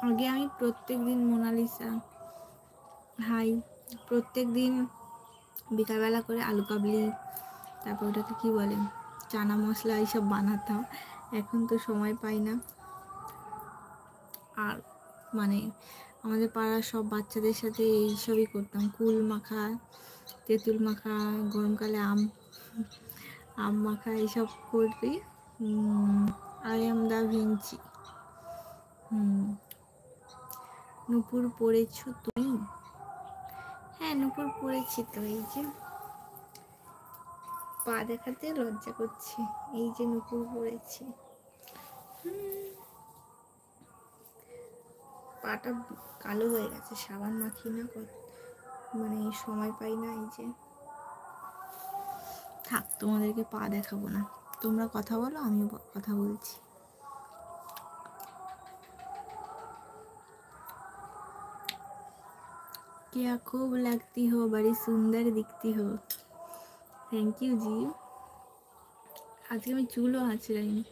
আগে আমি প্রত্যেক দিন মোনালিসা হাই প্রত্যেক দিন বিকালবেলা করে আলু কাবলি, তারপর ওটাকে কী বলে, চানা মশলা এইসব বানাতাম। এখন তো সময় পাই না। আর মানে আমাদের পাড়ার সব বাচ্চাদের সাথে এইসবই করতাম, কুল মাখা, তেঁতুল মাখা, গরমকালে আম মাখা, এইসব করি। I am da Vinci. নুপুর পড়েছো তুমি? হ্যাঁ, নুপুর পড়েছি তো। এই যে পা দেখাতে লজ্জা করছে, এই যে নুপুর পড়েছি। পাটা কালো হয়ে গেছে, সাবান মাখি না, মানে সময় পাই না। এই যে থাক, তোমাদেরকে পা দেখাবো না, তোমরা কথা বলো, আমিও কথা বলছি। क्या खूब लगती हो, बड़ी सुंदर दिखती हो। थैंक यू जी। আজকে আমি চুলও আঁচড়াইনি,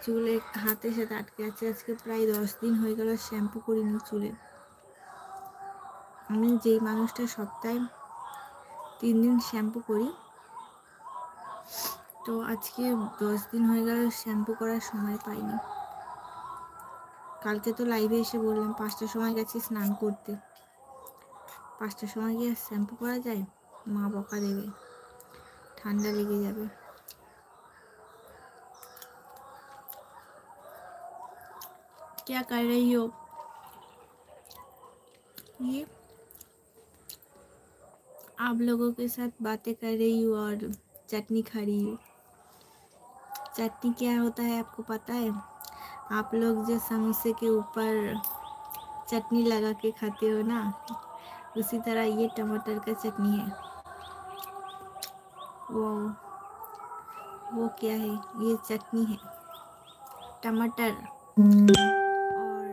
চুলে হাতের সাথে আটকে আছে। আজকে প্রায় 10 দিন হয়ে গেল শ্যাম্পু করিনি চুলে। আমি যেই মানুষটা সপ্তাহে 3 দিন শ্যাম্পু করি, তো আজকে 10 দিন হয়ে গেল শ্যাম্পু করার সময় পাইনি। কালকে তো লাইভে এসে বললাম 5টার সময় গেছি স্নান করতে। 5টার সময় গিয়ে শ্যাম্পু করা যায়? মা বকা দেবে, ঠান্ডা লেগে যাবে। क्या कर रही हो? ये आप लोगों के साथ बातें कर रही हूँ और चटनी खा रही हूँ। चटनी क्या होता है आपको पता है? आप लोग जो समोसे के ऊपर चटनी लगा के खाते हो ना, उसी तरह ये टमाटर का चटनी है। वो क्या है? ये चटनी है, टमाटर और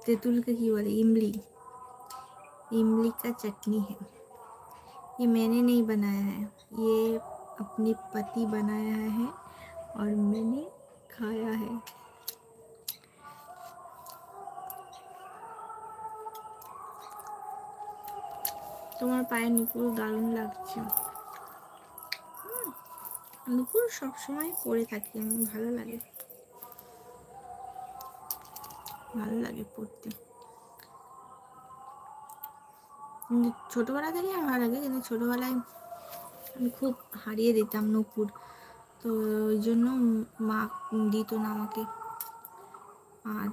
तेतुल का की बोले, इमली का चटनी है। ये मैंने नहीं बनाया है, ये अपने पति बनाया है और मैंने खाया है। তোমার পায়ে নুপুর দারুণ লাগছে। নুপুর সবসময় পরে থাকি আমি, ভালো লাগে পরতে। ছোটবেলা থেকে আমার ভালো লাগে, কিন্তু ছোটবেলায় আমি খুব হারিয়ে দিতাম নুপুর, তো ওই জন্য মা দিত না আমাকে। আর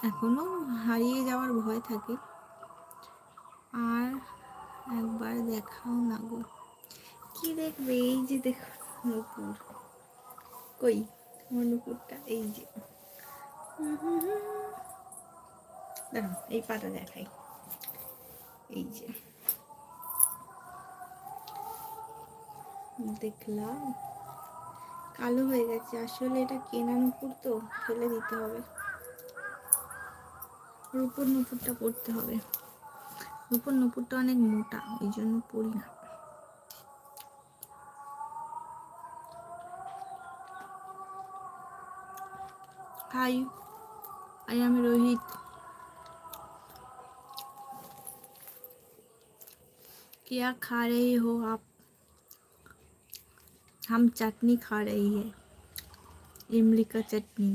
এখনো হারিয়ে যাওয়ার ভয় থাকে। আর একবার দেখাও না গো। কি দেখবে? এই যে দেখো নুপুর, কই আমার নুপুরটা? এই যে দেখো, এই পাটা দেখাই, এই যে দেখলাম কালো হয়ে গেছে। আসলে এটা কেনা নুপুর তো, ফেলে দিতে হবে। রূপোর নুপুরটা পরতে হবে। রূপোর নুপুরটা অনেক মোটা, ওই জন্য পরি না। हाय, आई एम रोहित। क्या खा रहे हो आप? हम चटनी खा रही है, इमली का चटनी।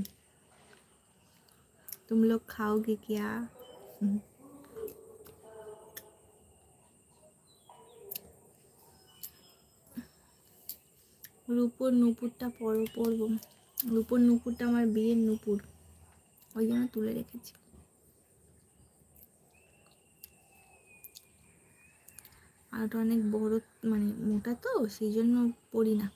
तुम लोग खाओगे क्या? রূপোর নুপুরটা পরবো। রূপোর নুপুরটা আমার বিয়ের নুপুর, ওই জন্য তুলে রেখেছি। আর ওটা অনেক বড়, মানে মোটা, তো সেই জন্য পরি না।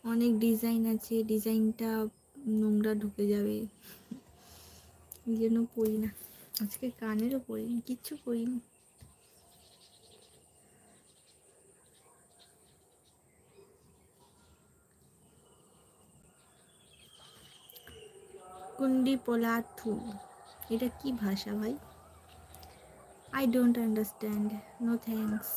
অনেক ডিজাইন আছে, ডিজাইনটা নোংরা ঢুকে যাবে, এই জন্য পরি না। আজকে কানেরও পরিনি, কিচ্ছু পরিনি। কুন্ডি পোলাথু, এটা কি ভাষা ভাই? I don't understand, no thanks.